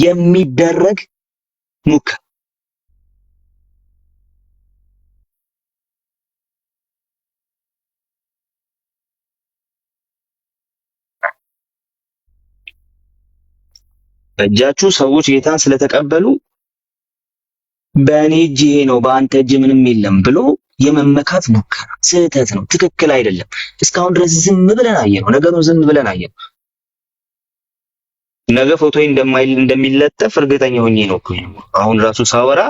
የሚደረግ ሙከራ። በእጃችሁ ሰዎች ጌታን ስለተቀበሉ በእኔ እጅ ይሄ ነው በአንተ እጅ ምንም የለም ብሎ የመመካት ሙከራ ስህተት ነው፣ ትክክል አይደለም። እስካሁን ድረስ ዝም ብለን አየነው፣ ነገሩን ዝም ብለን አየነው። ነገ ፎቶዬ እንደሚለጠፍ እርግጠኛ ሆኜ ነው እኮ አሁን ራሱ ሳወራ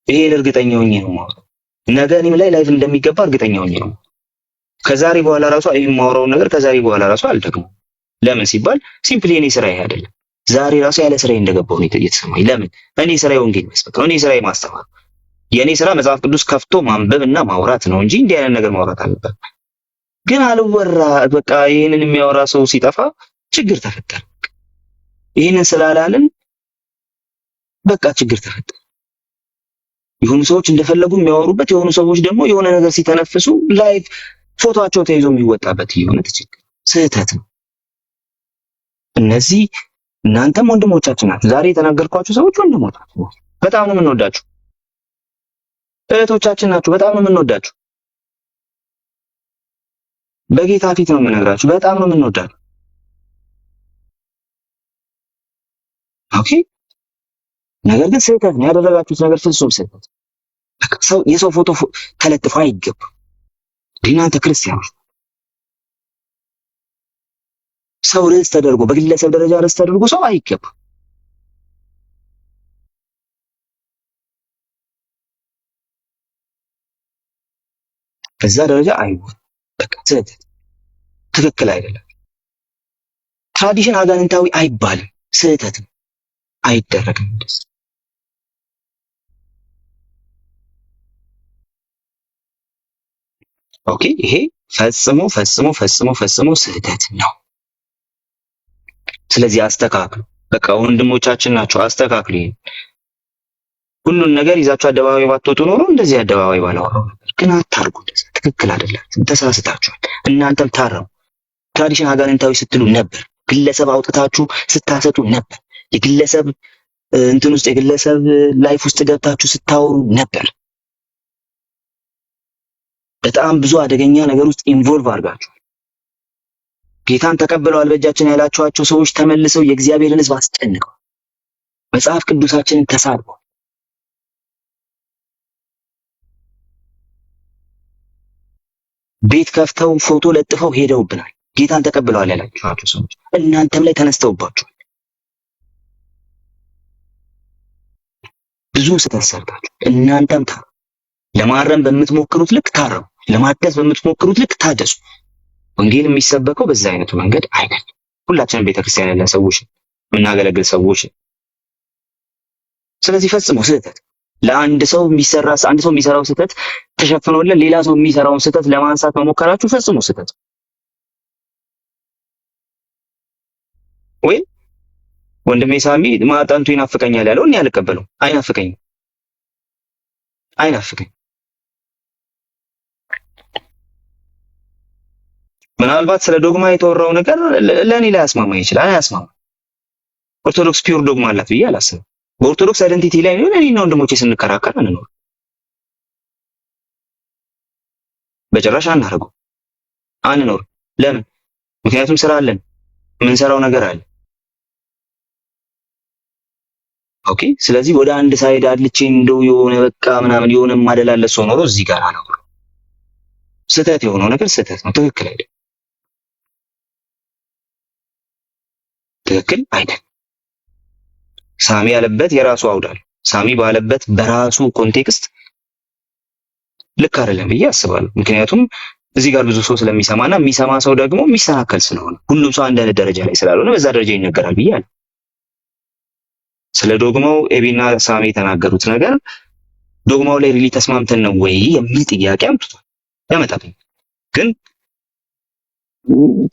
ይሄን እርግጠኛ ሆኜ ነው ማለት። ነገ እኔም ላይ ላይፍ እንደሚገባ እርግጠኛ ሆኜ ነው። ከዛሬ በኋላ ራሱ ይሄን ማውራው ነገር ከዛሬ በኋላ ራሱ አልደግመው። ለምን ሲባል ሲምፕሊ እኔ ስራዬ አይደለም። ዛሬ ራሱ ያለ ስራዬ እንደገባው ነው እየተሰማኝ። ለምን እኔ ስራዬ ወንጌል መስበክ ነው። እኔ ስራዬ ማስተማር። የኔ ስራ መጽሐፍ ቅዱስ ከፍቶ ማንበብና ማውራት ነው እንጂ እንዲህ አይነት ነገር ማውራት አልነበረም። ግን አልወራ በቃ ይሄንን የሚያወራ ሰው ሲጠፋ ችግር ተፈጠረ። ይሄንን ስላላልን በቃ ችግር ተፈጠረ። የሆኑ ሰዎች እንደፈለጉ የሚያወሩበት፣ የሆኑ ሰዎች ደግሞ የሆነ ነገር ሲተነፍሱ ላይቭ ፎቶአቸው ተይዞ የሚወጣበት የሆነ ችግር ስህተት ነው። እነዚህ እናንተም ወንድሞቻችን ናችሁ። ዛሬ የተናገርኳችሁ ሰዎች ወንድሞቻችሁ በጣም ነው የምንወዳችሁ። እህቶቻችን ናችሁ። በጣም ነው የምንወዳችሁ። በጌታ ፊት ነው የምነግራችሁ። በጣም ነው የምንወዳችሁ። ኦኬ። ነገር ግን ስህተት ነው ያደረጋችሁት ነገር፣ ፍጹም ስህተት። ሰው የሰው ፎቶ ተለጥፎ አይገባም። እናንተ ክርስቲያኖች ሰው ርዕስ ተደርጎ በግለሰብ ደረጃ ርዕስ ተደርጎ ሰው አይገባም። በዛ ደረጃ አይሆን። በቃ ስህተት፣ ትክክል አይደለም። ትራዲሽን አጋንንታዊ አይባልም፣ ስህተት ነው፣ አይደረግም። ኦኬ። ይሄ ፈጽሞ ፈጽሞ ፈጽሞ ፈጽሞ ስህተት ነው። ስለዚህ አስተካክሉ። በቃ ወንድሞቻችን ናቸው፣ አስተካክሉ። ሁሉን ነገር ይዛችሁ አደባባይ ባትወጡ ኖሮ እንደዚህ አደባባይ ባላወራው ነበር። ግን አታርጉ፣ ትክክል አይደላችሁም፣ ተሳስታችኋል። እናንተም ታረሙ። ትራዲሽን አጋንንታዊ ስትሉ ነበር፣ ግለሰብ አውጥታችሁ ስታሰጡ ነበር፣ የግለሰብ እንትን ውስጥ የግለሰብ ላይፍ ውስጥ ገብታችሁ ስታወሩ ነበር። በጣም ብዙ አደገኛ ነገር ውስጥ ኢንቮልቭ አድርጋችኋል። ጌታን ተቀብለዋል በእጃችን ያላችኋቸው ሰዎች ተመልሰው የእግዚአብሔርን ሕዝብ አስጨንቀው መጽሐፍ ቅዱሳችንን ተሳድበው ቤት ከፍተው ፎቶ ለጥፈው ሄደውብናል። ጌታን ተቀብለዋል ያላችኋቸው ሰዎች እናንተም ላይ ተነስተውባችኋል። ብዙ ስህተት ሰርታችሁ እናንተም ታረሙ። ለማረም በምትሞክሩት ልክ ታረሙ። ለማደስ በምትሞክሩት ልክ ታደሱ። ወንጌል የሚሰበከው በዛ አይነቱ መንገድ አይደለም። ሁላችንም ቤተክርስቲያን ያለን ሰዎች የምናገለግል ሰዎች። ስለዚህ ፈጽሞ ስህተት ለአንድ ሰው የሚሰራው ስህተት ተሸፍኖልን ሌላ ሰው የሚሰራውን ስህተት ለማንሳት መሞከራችሁ ፈጽሞ ስህተት። ወይ ወንድሜ ሳሚ ማዕጠንቱ ይናፍቀኛል ያለው እኔ አልቀበለው። አይናፍቀኝም። ምናልባት ስለ ዶግማ የተወራው ነገር ለእኔ ላይ ያስማማ ይችላል። አያስማማ። ኦርቶዶክስ ፒውር ዶግማ አላት ብዬ አላስብም። በኦርቶዶክስ አይደንቲቲ ላይ ነው እኔና ወንድሞቼ ስንከራከር አንኖር። በጭራሽ አንኖር። ለምን? ምክንያቱም ስራ አለን፣ የምንሰራው ነገር አለ። ኦኬ። ስለዚህ ወደ አንድ ሳይድ አድልቼ እንደው የሆነ በቃ ምናምን የሆነ ማደላለስ ሆኖ እዚህ ጋር ነው ስህተት የሆነው ነገር ስህተት ነው፣ ትክክል አይደለም። ትክክል አይደለም። ሳሚ ያለበት የራሱ አውዳል፣ ሳሚ ባለበት በራሱ ኮንቴክስት ልክ አይደለም ብዬ አስባለሁ። ምክንያቱም እዚህ ጋር ብዙ ሰው ስለሚሰማና የሚሰማ ሰው ደግሞ የሚሰናከል ስለሆነ ሁሉም ሰው አንድ አይነት ደረጃ ላይ ስላልሆነ በዛ ደረጃ ይነገራል ብዬ አለ። ስለ ዶግማው ኤቢና ሳሚ የተናገሩት ነገር ዶግማው ላይ ሪሊ ተስማምተን ነው ወይ የሚል ጥያቄ አምጥቷል። ያመጣል። ግን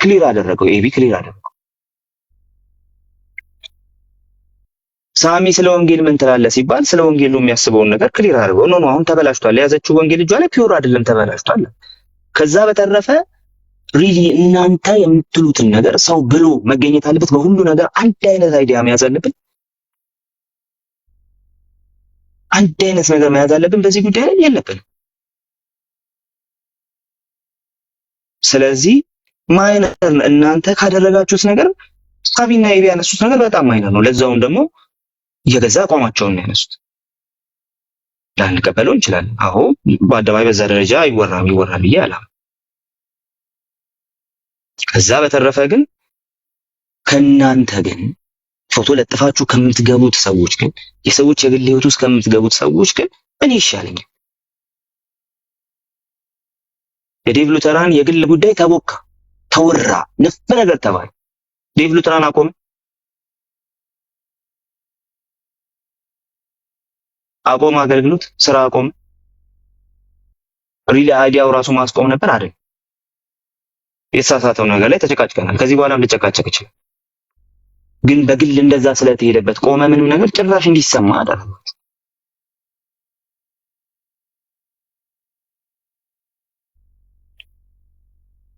ክሊር አደረገው፣ ኤቢ ክሊር አደረገው። ሳሚ ስለ ወንጌል ምን ትላለህ ሲባል ስለ ወንጌሉ የሚያስበውን ነገር ክሊር አድርገው ነው። አሁን ተበላሽቷል፣ የያዘችው ወንጌል እጇ ላይ ፒውር አይደለም፣ ተበላሽቷል። ከዛ በተረፈ ሪሊ እናንተ የምትሉትን ነገር ሰው ብሎ መገኘት አለበት። በሁሉ ነገር አንድ አይነት አይዲያ መያዝ አለብን። አንድ አይነት ነገር መያዝ አለብን። በዚህ ጉዳይ ላይ የለብንም። ስለዚህ ማይነር እናንተ ካደረጋችሁት ነገር ሳቢና ኤቢ ያነሱት ነገር በጣም ማይነር ነው። ለዛውም ደግሞ የገዛ አቋማቸውን ነው ያነሱት። ላንቀበለው እንችላለን። አዎ በአደባባይ በዛ ደረጃ ይወራል ብዬ አላም። ከዛ በተረፈ ግን ከናንተ ግን ፎቶ ለጥፋችሁ ከምትገቡት ሰዎች ግን የሰዎች የግል ህይወት ውስጥ ከምትገቡት ሰዎች ግን እኔ ይሻለኛል። የዴቭ ሉተራን የግል ጉዳይ ተቦካ፣ ተወራ፣ ነፍ ነገር ተባለ። ዴቭ ሉተራን አቆም አገልግሎት ስራ አቆም። ሪሊ አይዲያው ራሱ ማስቆም ነበር አይደል? የተሳሳተው ነገር ላይ ተጨቃጭቀናል። ከዚህ በኋላም ልጨቃጨቅ ይችላል። ግን በግል እንደዛ ስለተሄደበት ቆመ ምንም ነገር ጭራሽ እንዲሰማ አደረጋት።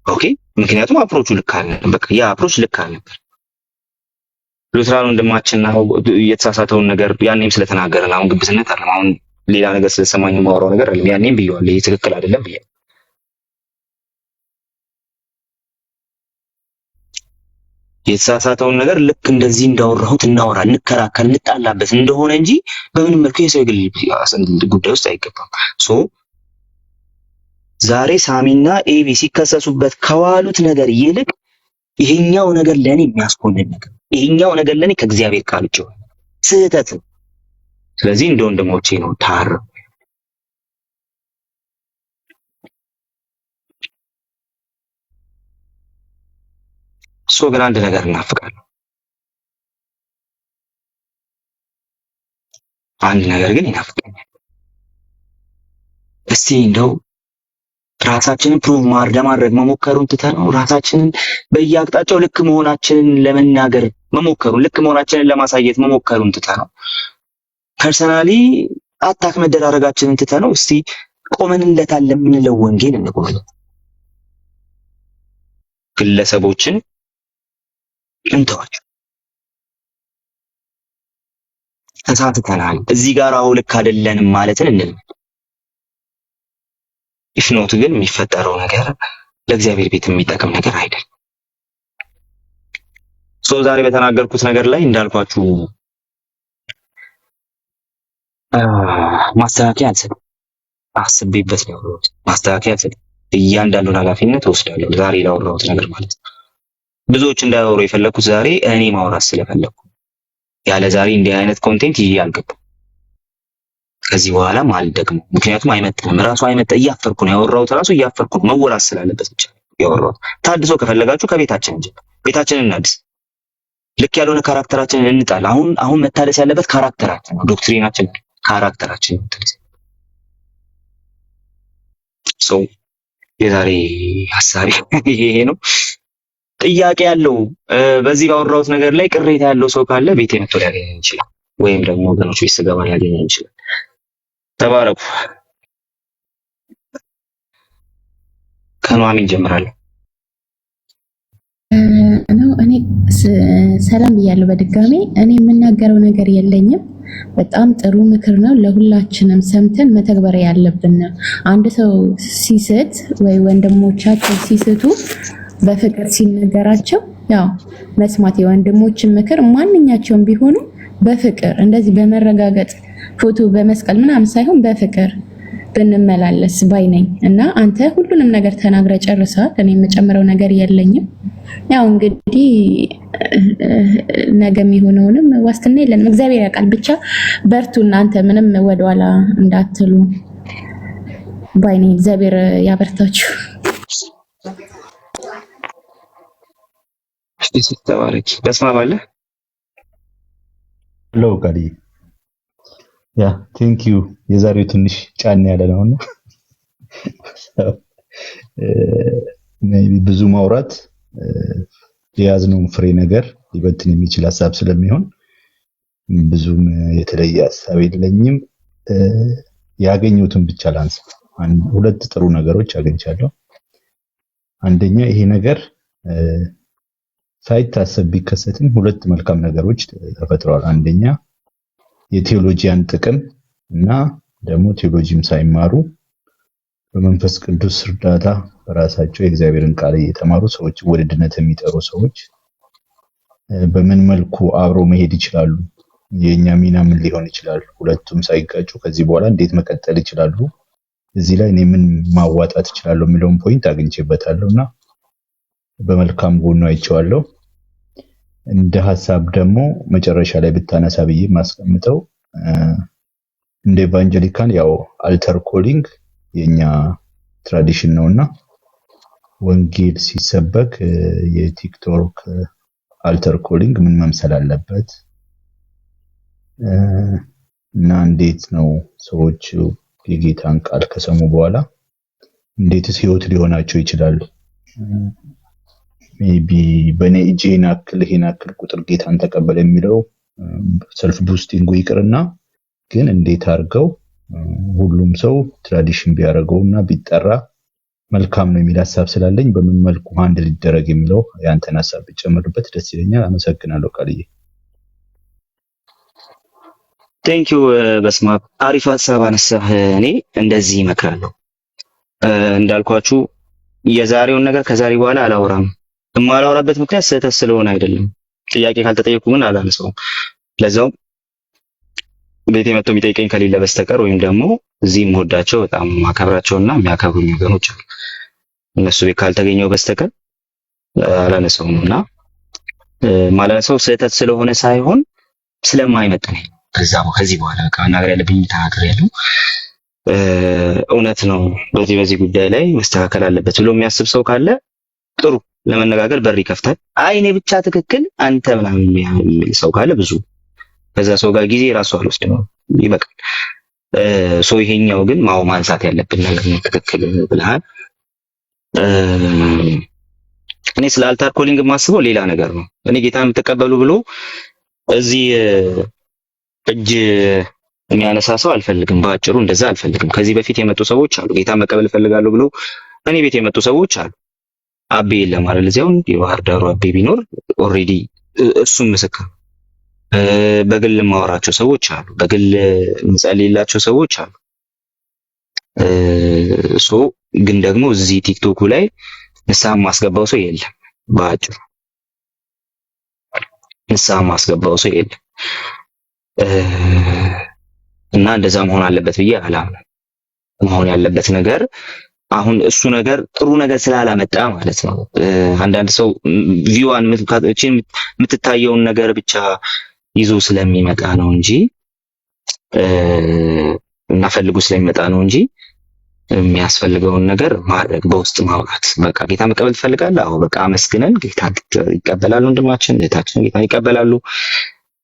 ኦኬ፣ ምክንያቱም አፕሮቹ ልክ አልነበር። በቃ ያ አፕሮች ልክ አልነበር። ሉትራን ወንድማችን ነው የተሳሳተውን ነገር ያኔም ስለተናገረን አሁን ግብዝነት አይደለም። አሁን ሌላ ነገር ስለሰማኝ የማወራው ነገር አይደለም። ያኔም ብየዋለሁ፣ ይሄ ትክክል አይደለም ብያለሁ። የተሳሳተውን ነገር ልክ እንደዚህ እንዳወራሁት እናወራ፣ እንከራከር፣ እንጣላበት እንደሆነ እንጂ በምንም መልኩ የሰው የግል ጉዳይ ውስጥ አይገባም። ሶ ዛሬ ሳሚና ኤቢ ሲከሰሱበት ከዋሉት ነገር ይልቅ ይሄኛው ነገር ለኔ የሚያስኮንን ነገር፣ ይሄኛው ነገር ለኔ ከእግዚአብሔር ቃል ውጭ ስህተት ነው። ስለዚህ እንደ ወንድሞቼ ነው ታረቁ። ሶ ግን አንድ ነገር እናፍቃለሁ። አንድ ነገር ግን ይናፍቀኛል። እስቲ እንደው ራሳችንን ፕሩቭ ለማድረግ መሞከሩን ትተነው ራሳችንን በየአቅጣጫው ልክ መሆናችንን ለመናገር መሞከሩን፣ ልክ መሆናችንን ለማሳየት መሞከሩን ትተነው ፐርሰናሊ አታክ መደራረጋችንን ትተነው እስቲ ቆመንለታል ለምንለው ወንጌል እንቆምለት። ግለሰቦችን እንተዋቸው። ተሳስተናል፣ እዚህ ጋር አሁን ልክ አይደለንም ማለትን እንልመድ። ኢፍኖት ግን የሚፈጠረው ነገር ለእግዚአብሔር ቤት የሚጠቅም ነገር አይደለም። ዛሬ በተናገርኩት ነገር ላይ እንዳልኳችሁ ማስተካከያ አልሰጥም። አስቤበት ነው ያወራሁት። ማስተካከያ አልሰጥም። እያንዳንዱን ኃላፊነት እወስዳለሁ። ዛሬ ላወራሁት ነገር ማለት ነው። ብዙዎች እንዳያወሩ የፈለኩት ዛሬ እኔ ማውራት ስለፈለኩ፣ ያለ ዛሬ እንዲህ አይነት ኮንቴንት ይዤ አልገባም። ከዚህ በኋላም አልደግመው። ምክንያቱም አይመጥንም። ራሱ እያፈርኩ ነው ያወራሁት። ራሱ እያፈርኩ መወራት ስላለበት ብቻ ያወራሁት። ታድሶ ከፈለጋችሁ ከቤታችን እንጂ ቤታችንን እናድስ። ልክ ያልሆነ ካራክተራችንን እንጣል። አሁን መታደስ ያለበት ካራክተራችን ነው፣ ዶክትሪናችን ካራክተራችን ነው መታደስ። የዛሬ ሐሳቤ ይሄ ነው። ጥያቄ ያለው በዚህ ባወራሁት ነገር ላይ ቅሬታ ያለው ሰው ካለ ቤቴ መጥቶ ሊያገኘኝ ይችላል፣ ወይም ደግሞ ወገኖች ቤት ስገባ ሊያገኘኝ ይችላል። ተባረኩ። ከኑሐሚን ጀምራለሁ። እኔ ሰላም ብያለሁ በድጋሚ። እኔ የምናገረው ነገር የለኝም። በጣም ጥሩ ምክር ነው፣ ለሁላችንም ሰምተን መተግበር ያለብን ነው። አንድ ሰው ሲስት ወይ ወንድሞቻቸው ሲስቱ በፍቅር ሲነገራቸው ያው መስማት፣ የወንድሞችን ምክር ማንኛቸውም ቢሆኑ በፍቅር እንደዚህ በመረጋገጥ ፎቶ በመስቀል ምናምን ሳይሆን በፍቅር ብንመላለስ ባይ ነኝ። እና አንተ ሁሉንም ነገር ተናግረ ጨርሰዋል። እኔ የምጨምረው ነገር የለኝም። ያው እንግዲህ ነገ የሚሆነውንም ዋስትና የለንም፣ እግዚአብሔር ያውቃል። ብቻ በርቱ እናንተ፣ ምንም ወደኋላ እንዳትሉ ባይ ነኝ። እግዚአብሔር ያበርታችሁ። እሺ ተባረክ። ተስማማለህ? ሄሎ ጋዲ ያ ቴንክ ዩ። የዛሬው ትንሽ ጫን ያለ ነውና ብዙ ማውራት የያዝነውን ፍሬ ነገር ሊበትን የሚችል ሀሳብ ስለሚሆን ብዙም የተለየ ሀሳብ የለኝም። ያገኙትን ብቻ ላንሳ። ሁለት ጥሩ ነገሮች አግኝቻለሁ። አንደኛ ይሄ ነገር ሳይታሰብ ቢከሰትም ሁለት መልካም ነገሮች ተፈጥረዋል። አንደኛ የቴዎሎጂያን ጥቅም እና ደግሞ ቴዎሎጂም ሳይማሩ በመንፈስ ቅዱስ እርዳታ በራሳቸው የእግዚአብሔርን ቃል እየተማሩ ሰዎች ወደ ድነት የሚጠሩ ሰዎች በምን መልኩ አብረው መሄድ ይችላሉ? የኛ ሚና ምን ሊሆን ይችላል? ሁለቱም ሳይጋጩ ከዚህ በኋላ እንዴት መቀጠል ይችላሉ? እዚህ ላይ እኔ ምን ማዋጣት እችላለሁ የሚለውን ፖይንት አግኝቼበታለሁና በመልካም ጎኑ አይቼዋለሁ። እንደ ሐሳብ ደግሞ መጨረሻ ላይ ብታነሳ ብዬ ማስቀምጠው እንደ ኢቫንጀሊካል ያው አልተር ኮሊንግ የኛ ትራዲሽን ነውና ወንጌል ሲሰበክ የቲክቶክ አልተር ኮሊንግ ምን መምሰል አለበት እና እንዴት ነው ሰዎች የጌታን ቃል ከሰሙ በኋላ እንዴትስ ህይወት ሊሆናቸው ይችላል? ሜቢ በኔ እጄን ይሄን አክል ቁጥር ጌታን ተቀበለ የሚለው ሰልፍ ቡስቲንግ ይቅርና ግን እንዴት አድርገው ሁሉም ሰው ትራዲሽን ቢያደርገውና ቢጠራ መልካም ነው የሚል ሐሳብ ስላለኝ በምን መልኩ አንድ ሊደረግ የሚለው ያንተን ሐሳብ ብጨምርበት ደስ ይለኛል። አመሰግናለሁ ቃልዬ። ቴንክ ዩ በስማ አሪፍ ሐሳብ አነሳህ። እኔ እንደዚህ እመክራለሁ እንዳልኳችሁ የዛሬውን ነገር ከዛሬ በኋላ አላወራም። የማላወራበት ምክንያት ስህተት ስለሆነ አይደለም። ጥያቄ ካልተጠየቁ ምን አላነሳውም። ለዛው ቤቴ መጥቶ የሚጠይቀኝ ከሌለ በስተቀር ወይም ደግሞ እዚህ የምወዳቸው በጣም ማከብራቸውና የሚያከብሩኝ ወገኖች አሉ። እነሱ ቤት ካልተገኘው በስተቀር አላነሳውም እና ማላነሳው ስህተት ስለሆነ ሳይሆን ስለማይመጥነኝ ከዚህ በኋላ መናገር ያለብኝ ተናግሬ ያለው እውነት ነው። በዚህ ጉዳይ ላይ መስተካከል አለበት ብሎ የሚያስብ ሰው ካለ ጥሩ ለመነጋገር በር ይከፍታል። አይ እኔ ብቻ ትክክል አንተ ምናምን የሚል ሰው ካለ ብዙ ከዛ ሰው ጋር ጊዜ ራሱ አልወስድም፣ ይበቃል። ሰው ይሄኛው ግን ማንሳት ያለብን ነገር ነው። ትክክል ብለሃል። እኔ ስለ አልታር ኮሊንግ የማስበው ሌላ ነገር ነው። እኔ ጌታን የምትቀበሉ ብሎ እዚህ እጅ የሚያነሳ ሰው አልፈልግም። በአጭሩ እንደዛ አልፈልግም። ከዚህ በፊት የመጡ ሰዎች አሉ። ጌታን መቀበል እፈልጋለሁ ብሎ እኔ ቤት የመጡ ሰዎች አሉ። አቤ የለም አይደል? እዚያው የባህር ዳሩ አቤ ቢኖር ኦሬዲ እሱም ምስክር። በግል ማወራቸው ሰዎች አሉ። በግል ምጸልይላቸው ሰዎች አሉ። ግን ደግሞ እዚህ ቲክቶኩ ላይ ንስሐ ማስገባው ሰው የለም። በአጭሩ ንስሐ ማስገባው ሰው የለም እና እንደዛ መሆን አለበት ብዬ አላምንም። መሆን ያለበት ነገር አሁን እሱ ነገር ጥሩ ነገር ስላላመጣ ማለት ነው። አንዳንድ ሰው ቪዋን የምትታየውን ነገር ብቻ ይዞ ስለሚመጣ ነው እንጂ እና ፈልጉ ስለሚመጣ ነው እንጂ የሚያስፈልገውን ነገር ማድረግ በውስጥ ማውራት። በቃ ጌታ መቀበል ትፈልጋለህ? አዎ በቃ አመስግነን ጌታ ይቀበላሉ። ወንድማችን እህታችን ጌታ ይቀበላሉ።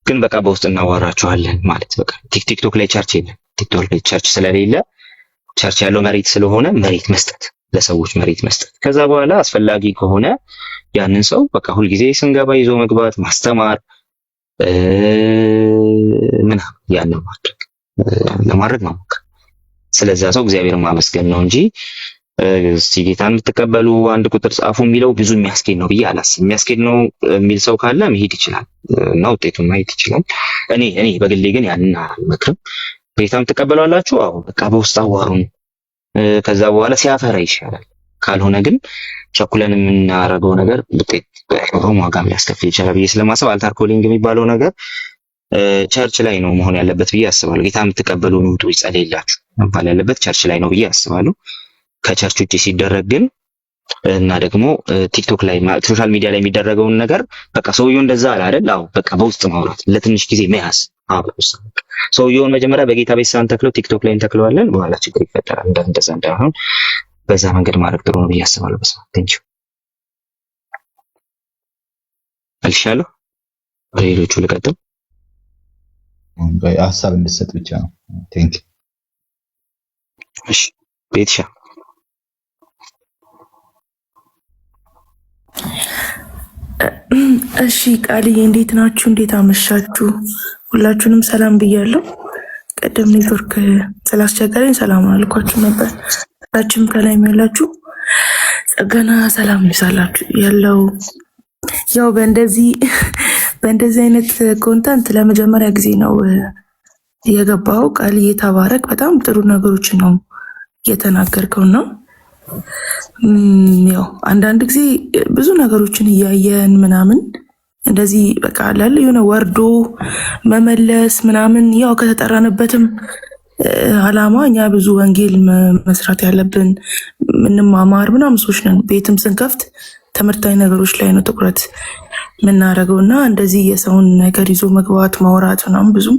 ግን በቃ በውስጥ እናዋራቸዋለን ማለት በቃ ቲክቶክ ላይ ቸርች የለም። ቲክቶክ ላይ ቸርች ስለሌለ ቸርች ያለው መሬት ስለሆነ መሬት መስጠት፣ ለሰዎች መሬት መስጠት። ከዛ በኋላ አስፈላጊ ከሆነ ያንን ሰው በቃ ሁልጊዜ ስንገባ ይዞ መግባት፣ ማስተማር ምናምን ያንን ለማድረግ ነው። ስለዛ ሰው እግዚአብሔርን ማመስገን ነው እንጂ ጌታን የምትቀበሉ አንድ ቁጥር ጻፉ የሚለው ብዙ የሚያስኬድ ነው ብዬ አላስብም። የሚያስኬድ ነው የሚል ሰው ካለ መሄድ ይችላል እና ውጤቱን ማየት ይችላል። እኔ በግሌ ግን ያንን አልመክርም። ጌታን ትቀበላላችሁ? አዎ በቃ በውስጥ አዋሩን። ከዛ በኋላ ሲያፈራ ይሻላል። ካልሆነ ግን ቸኩለን የምናደርገው ነገር ውጤት በሆነ ዋጋም ሊያስከፍል ይችላል ብዬ ስለማስብ አልታር ኮሊንግ የሚባለው ነገር ቸርች ላይ ነው መሆን ያለበት ብዬ አስባለሁ። ጌታ የምትቀበሉ ውጡ ይጸልይላችሁ መባል ያለበት ቸርች ላይ ነው ብዬ አስባለሁ። ከቸርች ውጪ ሲደረግ ግን እና ደግሞ ቲክቶክ ላይ ሶሻል ሚዲያ ላይ የሚደረገውን ነገር በቃ ሰውየው እንደዛ አለ አይደል? አዎ በቃ በውስጥ ማውራት፣ ለትንሽ ጊዜ መያዝ። ሰውየውን መጀመሪያ በጌታ ቤት ሳንተክለው ቲክቶክ ላይ እንተክለዋለን፣ በኋላ ችግር ይፈጠራል። እንደዛ እንዳይሆን በዛ መንገድ ማድረግ ጥሩ ነው ብዬ አስባለሁ። በስመ አብ ቴንኪው አልሻለሁ። ሌሎቹ ልቀጥል? ሀሳብ እንድትሰጥ ብቻ ነው። ቴንኪው። እሺ ቤትሻ እሺ ቃልዬ እንዴት ናችሁ? እንዴት አመሻችሁ? ሁላችሁንም ሰላም ብያለሁ። ቀደም ኔትወርክ ስላስቸገረኝ ሰላም አልኳችሁ ነበር። ታችም ከላይም ያላችሁ ጸጋና ሰላም ይብዛላችሁ። ያለው ያው በእንደዚህ አይነት ኮንተንት ለመጀመሪያ ጊዜ ነው የገባው። ቃል እየተባረክ በጣም ጥሩ ነገሮችን ነው እየተናገርከው ነው። ያው አንዳንድ ጊዜ ብዙ ነገሮችን እያየን ምናምን እንደዚህ በቃ አላለ የሆነ ወርዶ መመለስ ምናምን ያው ከተጠራንበትም አላማ እኛ ብዙ ወንጌል መስራት ያለብን ምንማማር ምናምን ሰዎች ነን። ቤትም ስንከፍት ትምህርታዊ ነገሮች ላይ ነው ትኩረት የምናደርገው እና እንደዚህ የሰውን ነገር ይዞ መግባት ማውራት ምናምን ብዙም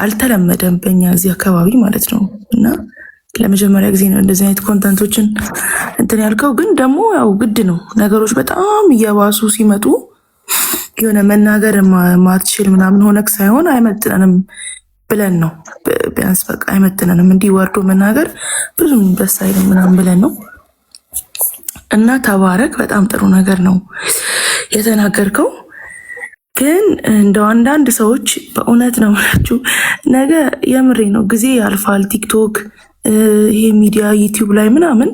አልተለመደም በእኛ እዚህ አካባቢ ማለት ነው። እና ለመጀመሪያ ጊዜ ነው እንደዚህ አይነት ኮንተንቶችን እንትን ያልከው። ግን ደግሞ ያው ግድ ነው ነገሮች በጣም እየባሱ ሲመጡ የሆነ መናገር ማትችል ምናምን ሆነክ ሳይሆን አይመጥነንም ብለን ነው። ቢያንስ በቃ አይመጥነንም እንዲህ ወርዶ መናገር ብዙም ደስ አይልም ምናምን ብለን ነው። እና ተባረክ፣ በጣም ጥሩ ነገር ነው የተናገርከው። ግን እንደው አንዳንድ ሰዎች በእውነት ነው የምላችሁ ነገ የምሬ ነው ጊዜ ያልፋል። ቲክቶክ ይሄ ሚዲያ ዩቲዩብ ላይ ምናምን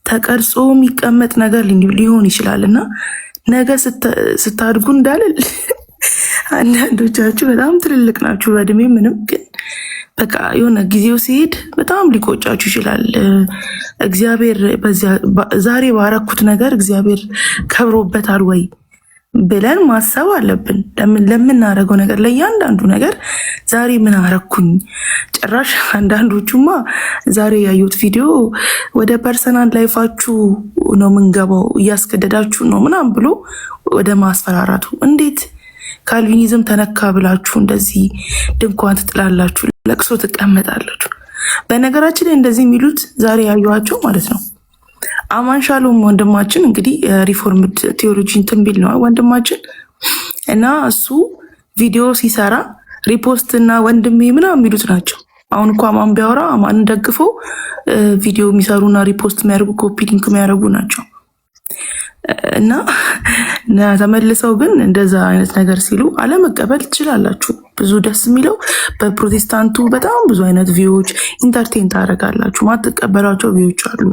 ተቀርጾ የሚቀመጥ ነገር ሊሆን ይችላል እና ነገ ስታድጉ እንዳልል አንዳንዶቻችሁ በጣም ትልልቅ ናችሁ በእድሜ ምንም፣ ግን በቃ የሆነ ጊዜው ሲሄድ በጣም ሊቆጫችሁ ይችላል። እግዚአብሔር ዛሬ ባረኩት ነገር እግዚአብሔር ከብሮበታል ወይ ብለን ማሰብ አለብን። ለምናደርገው ነገር ለእያንዳንዱ ነገር ዛሬ ምን አረኩኝ? ጭራሽ አንዳንዶቹማ ዛሬ ያዩት ቪዲዮ ወደ ፐርሰናል ላይፋችሁ ነው ምንገባው እያስገደዳችሁ ነው ምናምን ብሎ ወደ ማስፈራራቱ። እንዴት ካልቪኒዝም ተነካ ብላችሁ እንደዚህ ድንኳን ትጥላላችሁ፣ ለቅሶ ትቀመጣላችሁ? በነገራችን ላይ እንደዚህ የሚሉት ዛሬ ያዩዋቸው ማለት ነው አማን ሻሎም ወንድማችን እንግዲህ ሪፎርምድ ቴዎሎጂን ትንቢል ነው ወንድማችን እና እሱ ቪዲዮ ሲሰራ ሪፖስት እና ወንድሜ ምናምን የሚሉት ናቸው። አሁን እኮ አማን ቢያወራ አማንን ደግፈው ቪዲዮ የሚሰሩና ሪፖስት የሚያደርጉ ኮፒ ሊንክ የሚያደርጉ ናቸው። እና ተመልሰው ግን እንደዛ አይነት ነገር ሲሉ አለመቀበል ትችላላችሁ። ብዙ ደስ የሚለው በፕሮቴስታንቱ በጣም ብዙ አይነት ቪዎች ኢንተርቴን ታደርጋላችሁ። ማትቀበሏቸው ቪዎች አሉ።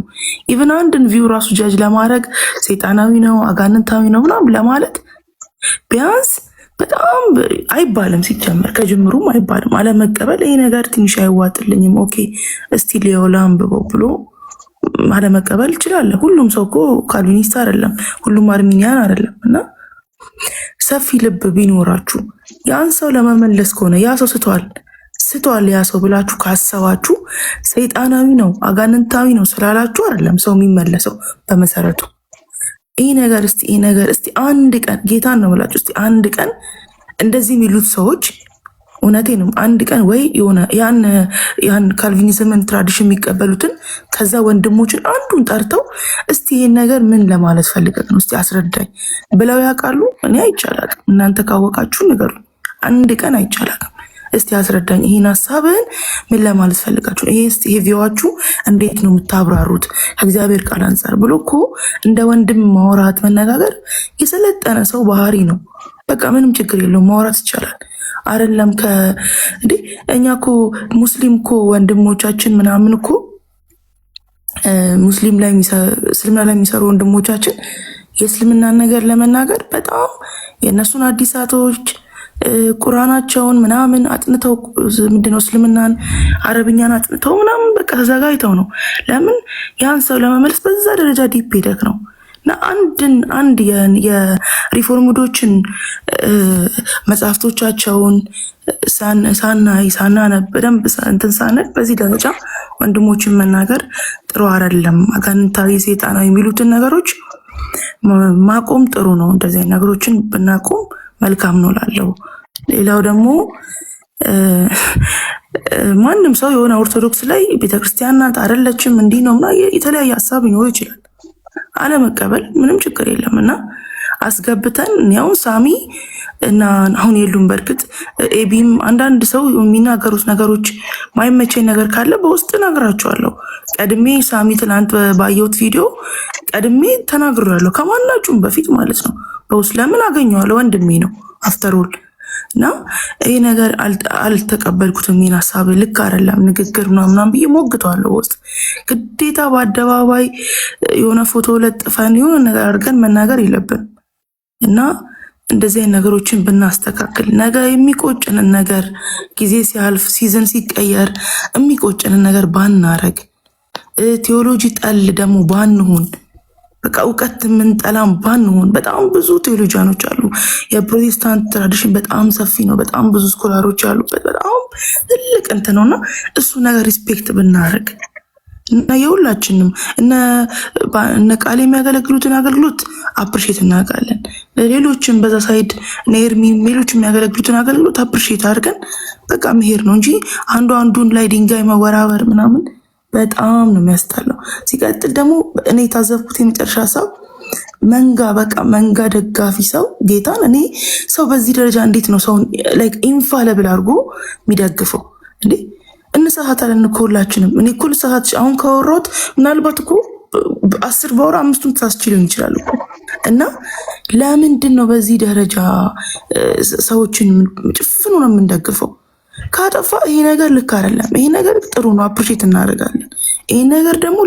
ኢቨን አንድን ቪው ራሱ ጃጅ ለማድረግ ሰይጣናዊ ነው አጋንንታዊ ነው ምናምን ለማለት ቢያንስ በጣም አይባልም። ሲጀመር ከጅምሩም አይባልም። አለመቀበል ይሄ ነገር ትንሽ አይዋጥልኝም፣ ኦኬ እስቲ ሊዮላ አንብበው ብሎ አለመቀበል ይችላል። ሁሉም ሰው እኮ ካልቪኒስት አይደለም፣ ሁሉም አርሚኒያን አይደለም። እና ሰፊ ልብ ቢኖራችሁ ያን ሰው ለመመለስ ከሆነ ያ ሰው ስቷል ያ ሰው ብላችሁ ካሰባችሁ ሰይጣናዊ ነው አጋንንታዊ ነው ስላላችሁ አይደለም ሰው የሚመለሰው። በመሰረቱ ይህ ነገር እስቲ አንድ ቀን ጌታን ነው ብላችሁ እስቲ አንድ ቀን እንደዚህ የሚሉት ሰዎች እውነቴ ነው አንድ ቀን ወይ የሆነ ያን ካልቪኒዝምን ትራዲሽን የሚቀበሉትን ከዛ ወንድሞችን አንዱን ጠርተው እስቲ ይሄን ነገር ምን ለማለት ፈልገህ ነው እስቲ አስረዳኝ ብለው ያውቃሉ? እኔ አይቻላል። እናንተ ካወቃችሁ ንገሩ። አንድ ቀን አይቻላል። እስቲ አስረዳኝ ይሄን ሐሳብህን ምን ለማለት ፈልጋችሁ ነው? ይሄ ቪዋችሁ እንዴት ነው የምታብራሩት ከእግዚአብሔር ቃል አንጻር ብሎ እኮ እንደ ወንድም ማውራት መነጋገር የሰለጠነ ሰው ባህሪ ነው። በቃ ምንም ችግር የለውም ማውራት ይቻላል። አይደለም እንዴ እኛ እኮ ሙስሊም እኮ ወንድሞቻችን ምናምን እኮ እስልምና ላይ የሚሰሩ ወንድሞቻችን የእስልምናን ነገር ለመናገር በጣም የእነሱን አዲሳቶች ቁርአናቸውን ምናምን አጥንተው ምንድነው እስልምናን አረብኛን አጥንተው ምናምን በቃ ተዘጋጅተው ነው። ለምን ያን ሰው ለመመለስ በዛ ደረጃ ዲፕ ሄደክ ነው። እና አንድ የሪፎርሙዶችን መጽሐፍቶቻቸውን ሳናነብ በደንብ እንትን ሳነብ በዚህ ደረጃ ወንድሞችን መናገር ጥሩ አይደለም። አጋንንታዊ ሰይጣናዊ የሚሉትን ነገሮች ማቆም ጥሩ ነው። እንደዚህ ነገሮችን ብናቆም መልካም ነው ላለው። ሌላው ደግሞ ማንም ሰው የሆነ ኦርቶዶክስ ላይ ቤተክርስቲያን ናት አይደለችም እንዲህ ነው እና የተለያየ ሀሳብ ሊኖር ይችላል። አለመቀበል ምንም ችግር የለም። እና አስገብተን ያው ሳሚ እና አሁን የሉም። በእርግጥ ኤቢም አንዳንድ ሰው የሚናገሩት ነገሮች ማይመቸኝ ነገር ካለ በውስጥ እነግራቸዋለሁ። ቀድሜ ሳሚ ትናንት ባየሁት ቪዲዮ ቀድሜ ተናግሬያለሁ፣ ከማናችሁም በፊት ማለት ነው። በውስጥ ለምን አገኘዋለሁ? ወንድሜ ነው አፍተሮል። እና ይሄ ነገር አልተቀበልኩትም። ይሄን ሀሳብ ልክ አይደለም ንግግር ምናምን ብዬ ሞግተዋለሁ። ውስጥ ግዴታ በአደባባይ የሆነ ፎቶ ለጥፈን የሆነ ነገር አድርገን መናገር የለብን እና እንደዚህ አይነት ነገሮችን ብናስተካክል ነገ የሚቆጭንን ነገር ጊዜ ሲያልፍ ሲዝን ሲቀየር የሚቆጭንን ነገር ባናረግ ቴዎሎጂ ጠል ደግሞ ባንሆን በቃ እውቀት የምንጠላም ባንሆን። በጣም ብዙ ቴዎሎጂያኖች አሉ። የፕሮቴስታንት ትራዲሽን በጣም ሰፊ ነው። በጣም ብዙ ስኮላሮች ያሉበት በጣም ትልቅ እንትን ነውና እሱ ነገር ሪስፔክት ብናደርግ እና የሁላችንም እነ ቃል የሚያገለግሉትን አገልግሎት አፕሪሼት እናደርጋለን። ሌሎችም በዛ ሳይድ ኔርሚ ሌሎች የሚያገለግሉትን አገልግሎት አፕሪሼት አድርገን በቃ መሄድ ነው እንጂ አንዱን ላይ ድንጋይ መወራወር ምናምን በጣም ነው የሚያስጠላው። ሲቀጥል ደግሞ እኔ የታዘብኩት የመጨረሻ ሀሳብ መንጋ ደጋፊ ሰው ጌታን እኔ ሰው በዚህ ደረጃ እንዴት ነው ሰውን ላይክ ኢንፋለብል አድርጎ የሚደግፈው እንዴ? እንሰሃታለን እኮ ሁላችንም። እኔ እኮ ልሰሃት አሁን ካወራሁት ምናልባት እኮ 10 ባወራ 5ቱን ተሳስቼ ሊሆን ይችላል እኮ እና ለምንድን ነው በዚህ ደረጃ ሰዎችን ጭፍኑ ነው የምንደግፈው? ካጠፋ ይሄ ነገር ልክ አይደለም፣ ይሄ ነገር ጥሩ ነው፣ አፕሪሼት እናደርጋለን። ይሄ ነገር ደግሞ